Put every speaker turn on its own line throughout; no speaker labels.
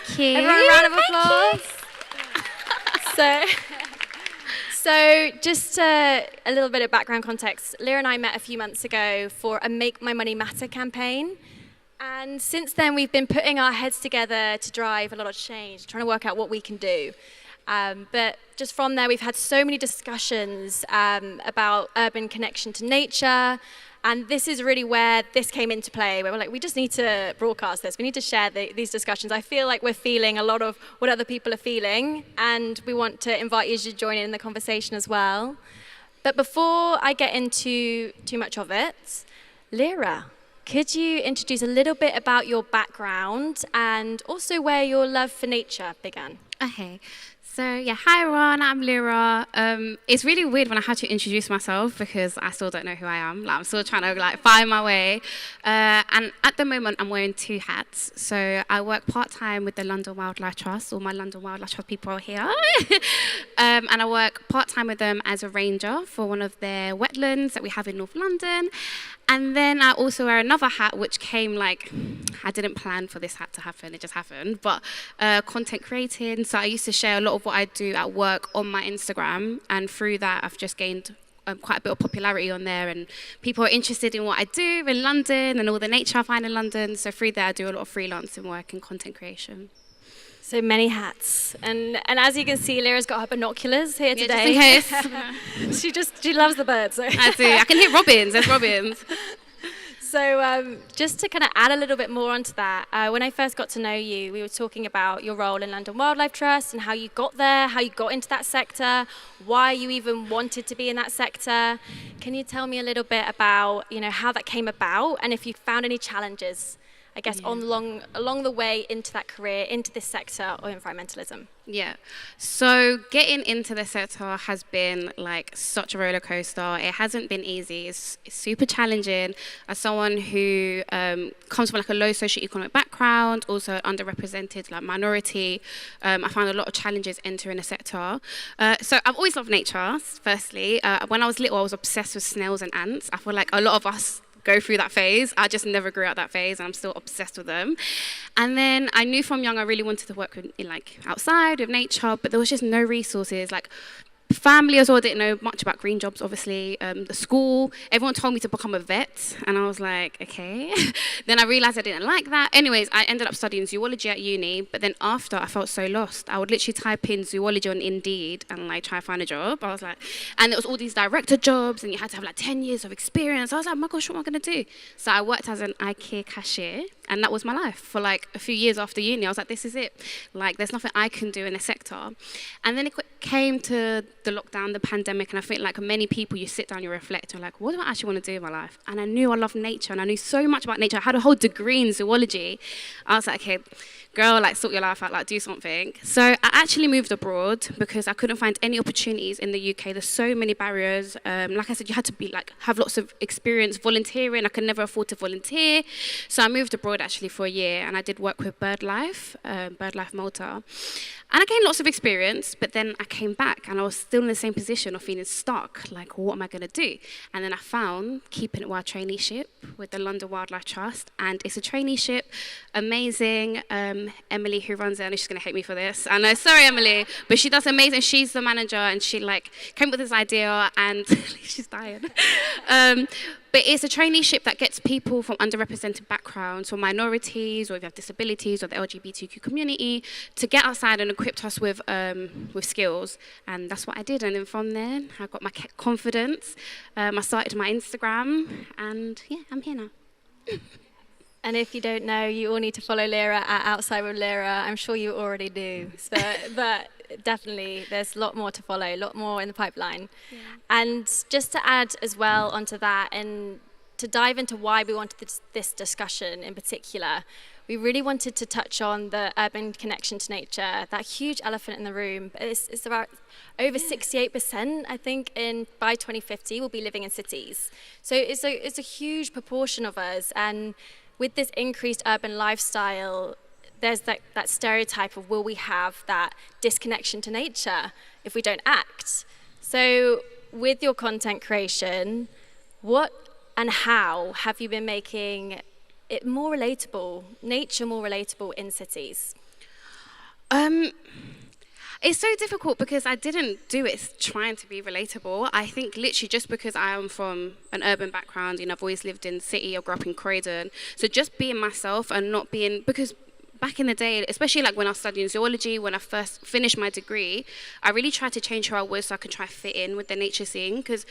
Thank you.
Everyone, a round of applause. So just a little bit of background context. Lira and I met a few months ago for a Make My Money Matter campaign. And since then, we've been putting our heads together to drive a lot of change, trying to work out what we can do. But just from there, we've had so many discussions about urban connection to nature. And this is really where this came into play, where we're like, we just need to broadcast this. We need to share these discussions. I feel like we're feeling a lot of what other people are feeling, and we want to invite you to join in the conversation as well. But before I get into too much of it, Lira, could you introduce a little bit about your background and also where your love for nature began?
Okay. So yeah, hi everyone, I'm Lira. It's really weird when I had to introduce myself because I still don't know who I am. Like, I'm still trying to find my way. And at the moment, I'm wearing two hats. So I work part-time with the London Wildlife Trust. All my London Wildlife Trust people are here. And I work part-time with them as a ranger for one of their wetlands that we have in North London. And then I also wear another hat, which came I didn't plan for this hat to happen, it just happened, but content creating. So I used to share a lot of what I do at work on my Instagram, and through that I've just gained quite a bit of popularity on there, and people are interested in what I do in London and all the nature I find in London. So through there I do a lot of freelancing work and content creation.
So many hats. And as you can see, Lira's got her binoculars here today.
Just in case.
she loves the birds. So.
I do. I can hear robins. There's robins.
So just to kind of add a little bit more onto that, when I first got to know you, we were talking about your role in London Wildlife Trust and how you got there, how you got into that sector, why you even wanted to be in that sector. Can you tell me a little bit about, how that came about and if you found any challenges, I guess, along the way into that career, into this sector of environmentalism?
Yeah. So getting into the sector has been such a roller coaster. It hasn't been easy. It's super challenging. As someone who comes from a low socioeconomic background, also underrepresented minority, I found a lot of challenges entering the sector. So I've always loved nature, firstly. When I was little, I was obsessed with snails and ants. I feel like a lot of us go through that phase. I just never grew out that phase, and I'm still obsessed with them. And then I knew from young I really wanted to work outside with nature, but there was just no resources. Family as well didn't know much about green jobs, obviously. The school, everyone told me to become a vet, and I was like, okay. Then I realized I didn't like that. Anyways, I ended up studying zoology at uni, but then after, I felt so lost. I would literally type in zoology on Indeed and try to find a job. I was and there was all these director jobs, and you had to have 10 years of experience. I was like, oh my gosh, what am I gonna do? So I worked as an IKEA cashier, and that was my life for a few years after uni. I was like, this is it. There's nothing I can do in the sector. And then it came to the lockdown, the pandemic, and I think many people, you sit down, you reflect, you're what do I actually want to do in my life? And I knew I loved nature, and I knew so much about nature. I had a whole degree in zoology. I was like, okay, girl, sort your life out, do something. So I actually moved abroad because I couldn't find any opportunities in the UK. There's so many barriers. Like I said, you had to be have lots of experience volunteering. I could never afford to volunteer. So I moved abroad actually for a year, and I did work with BirdLife Malta. And I gained lots of experience, but then I came back and I was still in the same position of feeling stuck. What am I going to do? And then I found Keeping It Wild traineeship with the London Wildlife Trust. And it's a traineeship, amazing. Emily, who runs it, I know she's going to hate me for this. I know, sorry, Emily, but she does amazing. She's the manager, and she came up with this idea, and she's dying. But it's a traineeship that gets people from underrepresented backgrounds, or minorities, or if you have disabilities, or the LGBTQ community, to get outside and equipped us with skills. And that's what I did. And then from there, I got my confidence. I started my Instagram, and yeah, I'm here now.
And if you don't know, you all need to follow Lira at Outside with Lira. I'm sure you already do. So, but definitely, there's a lot more to follow, a lot more in the pipeline. Yeah. And just to add as well onto that, and to dive into why we wanted this discussion in particular, we really wanted to touch on the urban connection to nature, that huge elephant in the room. It's about over 68%, I think, by 2050, will be living in cities. So it's a huge proportion of us, and with this increased urban lifestyle, there's that stereotype of, will we have that disconnection to nature if we don't act? So with your content creation, what and how have you been making it more relatable, nature more relatable in cities?
Um, it's so difficult because I didn't do it trying to be relatable. I think literally just because I am from an urban background, I've always lived in city or grew up in Croydon. So just being myself and not being, because back in the day, especially like when I was studying zoology, when I first finished my degree, I really tried to change who I was so I could try to fit in with the nature scene. Because,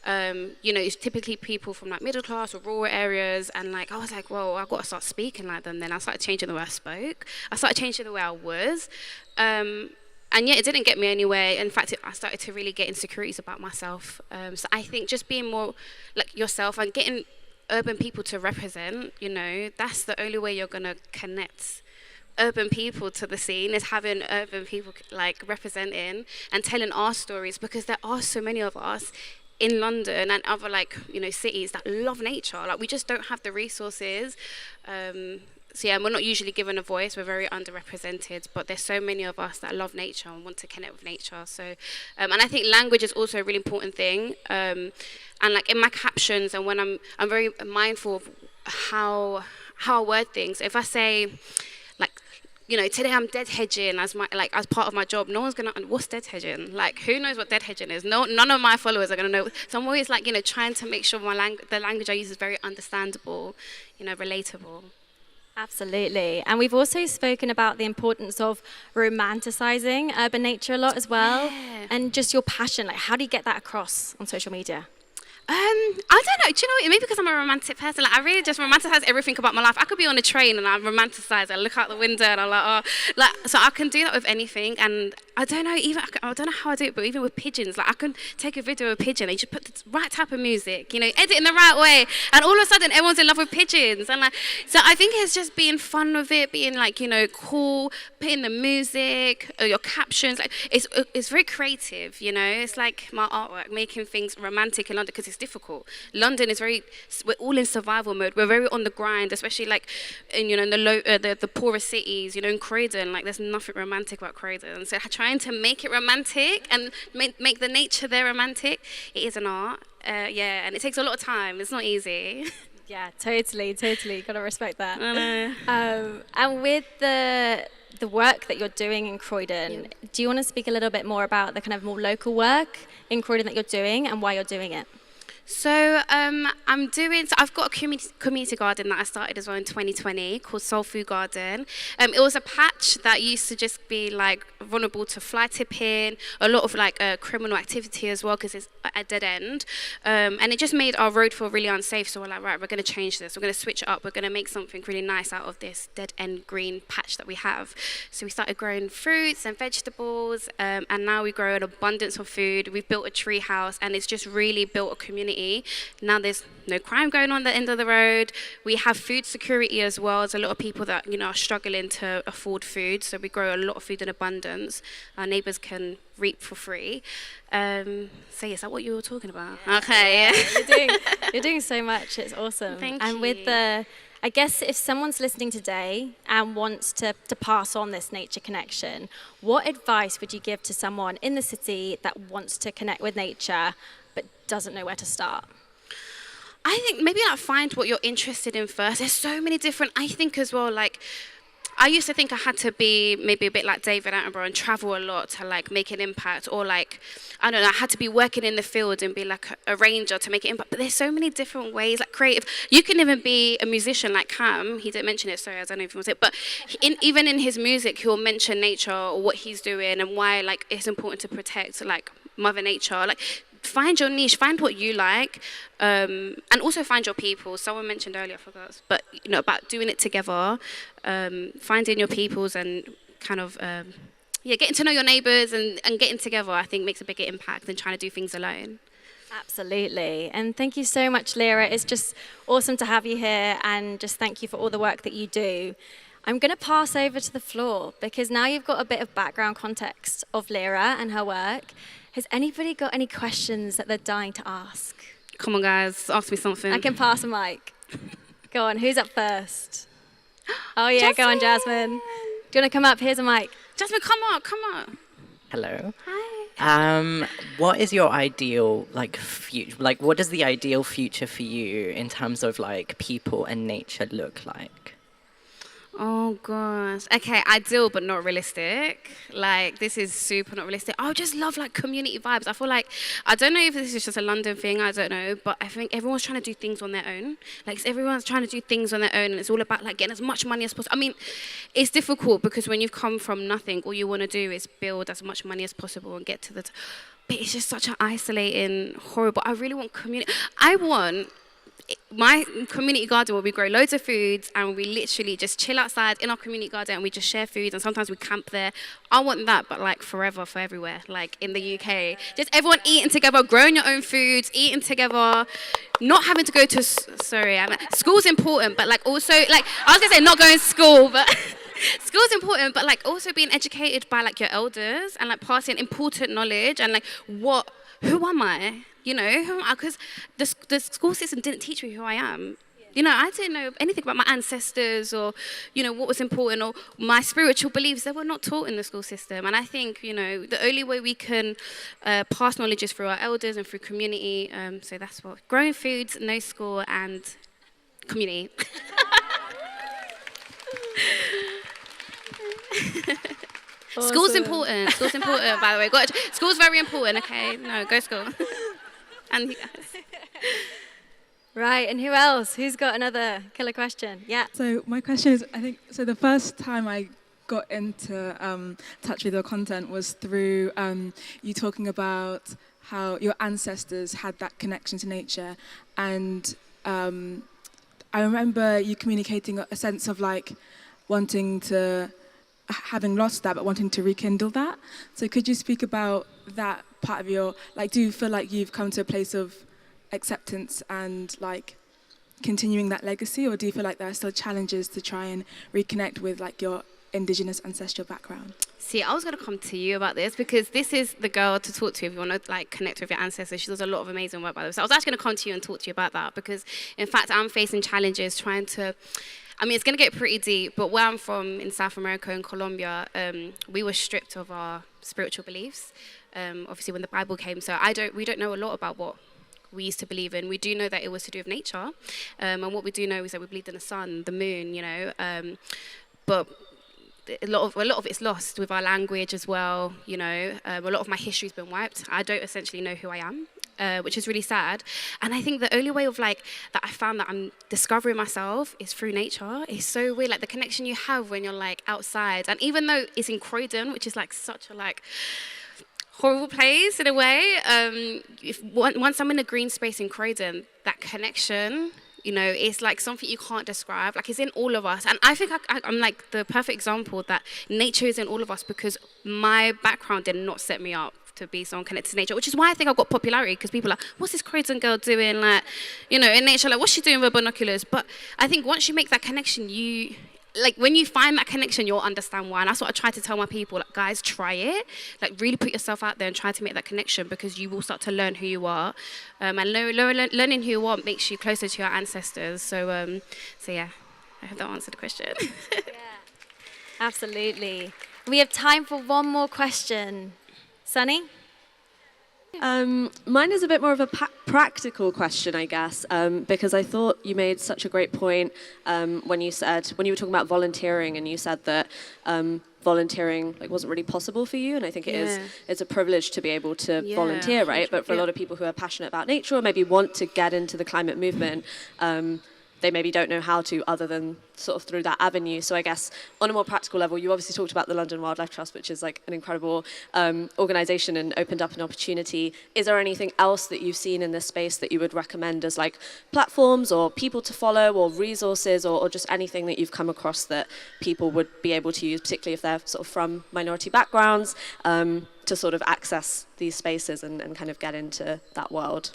it's typically people from like middle class or rural areas, and like I was like, well, I've got to start speaking like them. Then I started changing the way I spoke. I started changing the way I was. And yet it didn't get me anywhere. In fact, I started to really get insecurities about myself. So I think just being more like yourself and getting urban people to represent, that's the only way you're going to connect urban people to the scene, is having urban people like representing and telling our stories, because there are so many of us in London and other cities that love nature. Like we just don't have the resources. So yeah, we're not usually given a voice. We're very underrepresented, but there's so many of us that love nature and want to connect with nature. So, and I think language is also a really important thing. And like in my captions, and when I'm very mindful of how I word things. If I say, like, today I'm dead hedging as part of my job, no one's gonna. What's dead hedging? Like, who knows what dead hedging is? No, none of my followers are gonna know. So I'm always like, trying to make sure the language I use is very understandable, relatable.
Absolutely. And we've also spoken about the importance of romanticizing urban nature a lot as well.
Yeah.
And just your passion, like how do you get that across on social media?
I don't know. Do you know what? Maybe because I'm a romantic person. Like I really just romanticize everything about my life. I could be on a train and I romanticize. I look out the window and I'm like, oh, so I can do that with anything. And I don't know. I don't know how I do it, but even with pigeons, like I can take a video of a pigeon and you just put the right type of music, edit in the right way, and all of a sudden everyone's in love with pigeons. And so I think it's just being fun with it, being cool, putting the music, or your captions. Like it's very creative. It's like my artwork, making things romantic in London because it's difficult. London is we're all in survival mode. We're very on the grind, especially in the poorest cities. In Croydon, there's nothing romantic about Croydon. So trying to make it romantic and make the nature there romantic, it is an art. And it takes a lot of time. It's not easy.
Yeah, totally. Gotta respect that.
I know.
And with the work that you're doing in Croydon, do you want to speak a little bit more about the kind of more local work in Croydon that you're doing and why you're doing it?
So I've got a community garden that I started as well in 2020 called Soul Food Garden. It was a patch that used to just be vulnerable to fly tipping, a lot of criminal activity as well because it's a dead end. And it just made our road feel really unsafe. So we're like, right, we're going to change this. We're going to switch it up. We're going to make something really nice out of this dead end green patch that we have. So we started growing fruits and vegetables, and now we grow an abundance of food. We've built a tree house, and it's just really built a community. Now there's no crime going on the end of the road. We have food security as well. There's a lot of people that are struggling to afford food, so we grow a lot of food in abundance. Our neighbours can reap for free. So is that what you were talking about?
Yeah.
Okay.
Yeah. You're doing so much. It's awesome.
Thank
and
you.
With I guess if someone's listening today and wants to pass on this nature connection, what advice would you give to someone in the city that wants to connect with nature but doesn't know where to start?
I think maybe find what you're interested in first. There's so many different, I think as well, I used to think I had to be maybe a bit like David Attenborough and travel a lot to make an impact, or I don't know, I had to be working in the field and be a ranger to make an impact. But there's so many different ways, creative. You can even be a musician like Cam. He didn't mention it, sorry, I don't know if he wants it, but even in his music, he'll mention nature or what he's doing and why it's important to protect Mother Nature. Find your niche, find what you like, and also find your people. Someone mentioned earlier, I forgot, but about doing it together, finding your peoples and kind of getting to know your neighbours and getting together, I think makes a bigger impact than trying to do things alone.
Absolutely. And thank you so much, Lira. It's just awesome to have you here, and just thank you for all the work that you do. I'm going to pass over to the floor because now you've got a bit of background context of Lira and her work. Has anybody got any questions that they're dying to ask?
Come on, guys, ask me something.
I can pass a mic. Go on, who's up first? Oh, yeah, Jasmine. Go on, Jasmine. Do you want to come up? Here's a mic.
Jasmine, come on.
Hello.
Hi.
What is your ideal, future? What does the ideal future for you in terms of, people and nature look like?
Oh gosh. Okay, ideal but not realistic. Like this is super not realistic. I just love like community vibes. I feel like I don't know if this is just a London thing, I don't know, but I think everyone's trying to do things on their own. Like everyone's trying to do things on their own and it's all about like getting as much money as possible. I mean, it's difficult because when you've come from nothing, all you want to do is build as much money as possible and get to the but it's just such an isolating, horrible. I really want community. I want my community garden where we grow loads of foods and we literally just chill outside in our community garden and we just share foods and sometimes we camp there. I want that, but like forever, for everywhere, like in the UK. Just everyone eating together, growing your own foods, eating together, not having to go to, school's important, but like also, like, I was gonna say not going to school, but school's important, but like also being educated by like your elders and like passing important knowledge and like who am I? You know, because the school system didn't teach me who I am. You know, I didn't know anything about my ancestors or, you know, what was important or my spiritual beliefs. They were not taught in the school system. And I think, you know, the only way we can pass knowledge is through our elders and through community. So that's what, growing foods, no school, and community. Awesome. School's important. School's important, by the way. School's very important, okay? No, go school. And you guys.
Right, and who else? Who's got another killer question? Yeah.
So my question is, I think, so the first time I got into touch with your content was through you talking about how your ancestors had that connection to nature. And I remember you communicating a sense of like wanting to, having lost that, but wanting to rekindle that. So could you speak about that part of your, like, do you feel like you've come to a place of acceptance and like continuing that legacy, or do you feel like there are still challenges to try and reconnect with like your indigenous ancestral background?
See, I was going to come to you about this because this is the girl to talk to if you want to like connect with your ancestors. She does a lot of amazing work by the way. So I was actually going to come to you and talk to you about that because in fact I'm facing challenges trying to, I mean, it's going to get pretty deep, but where I'm from in South America and Colombia, we were stripped of our spiritual beliefs. Obviously, when the Bible came, so we don't know a lot about what we used to believe in. We do know that it was to do with nature, and what we do know is that we believed in the sun, the moon, you know. But a lot of it's lost with our language as well, you know. A lot of my history's been wiped. I don't essentially know who I am. Which is really sad. And I think the only way of like that I found that I'm discovering myself is through nature. It's so weird, like the connection you have when you're like outside. And even though it's in Croydon, which is like such a like horrible place in a way, once I'm in a green space in Croydon, that connection, you know, it's like something you can't describe. Like it's in all of us. And I think I'm like the perfect example that nature is in all of us because my background did not set me up to be someone connected to nature, which is why I think I got popularity because people are like, what's this Croydon girl doing? Like, you know, in nature, like, what's she doing with her binoculars? But I think once you make that connection, like, when you find that connection, you'll understand why. And that's what I try to tell my people, like, guys, try it. Like, really put yourself out there and try to make that connection because you will start to learn who you are. And learning who you are makes you closer to your ancestors. So yeah, I hope that answered the question.
Yeah, absolutely. We have time for one more question. Sunny?
Mine is a bit more of a practical question, I guess, because I thought you made such a great point when you were talking about volunteering, and you said that volunteering like wasn't really possible for you, and I think it's a privilege to be able to volunteer, right? But for a lot of people who are passionate about nature or maybe want to get into the climate movement, they maybe don't know how to other than sort of through that avenue. So I guess on a more practical level, you obviously talked about the London Wildlife Trust, which is like an incredible organisation and opened up an opportunity. Is there anything else that you've seen in this space that you would recommend as like platforms or people to follow or resources or just anything that you've come across that people would be able to use, particularly if they're sort of from minority backgrounds, to sort of access these spaces and kind of get into that world?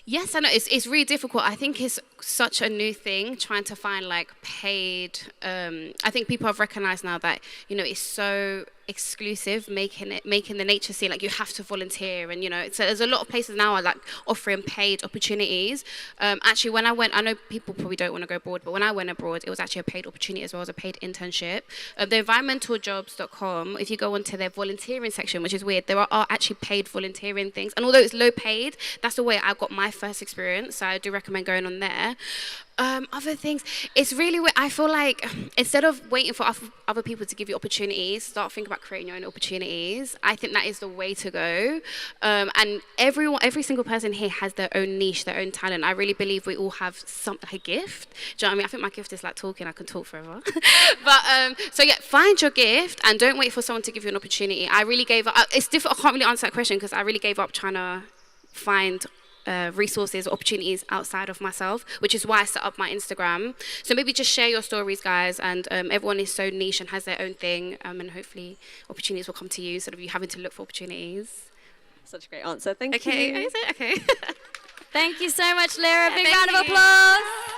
Yes, I know it's really difficult. I think it's such a new thing trying to find like paid. I think people have recognized now that, you know, it's so exclusive making the nature scene like you have to volunteer, and you know, so there's a lot of places now are like offering paid opportunities. Actually, when I went, I know people probably don't want to go abroad, but when I went abroad, it was actually a paid opportunity as well as a paid internship. The environmentaljobs.com, if you go onto their volunteering section, which is weird, there are actually paid volunteering things, and although it's low paid, that's the way I got my first experience, so I do recommend going on there. there. Other things, it's really, I feel like instead of waiting for other people to give you opportunities, start thinking about creating your own opportunities. I think that is the way to go. And every single person here has their own niche, their own talent. I really believe we all have a gift. Do you know what I mean? I think my gift is like talking. I can talk forever. But so yeah, find your gift and don't wait for someone to give you an opportunity. I really gave up. It's difficult. I can't really answer that question because I really gave up trying to find resources or opportunities outside of myself, which is why I set up my Instagram. So maybe just share your stories, guys, and everyone is so niche and has their own thing, and hopefully opportunities will come to you instead of you having to look for opportunities.
Such a great answer. Thank you.
Okay, is it? Okay.
Thank you so much, Lira. Big
Thank
round of
you.
applause.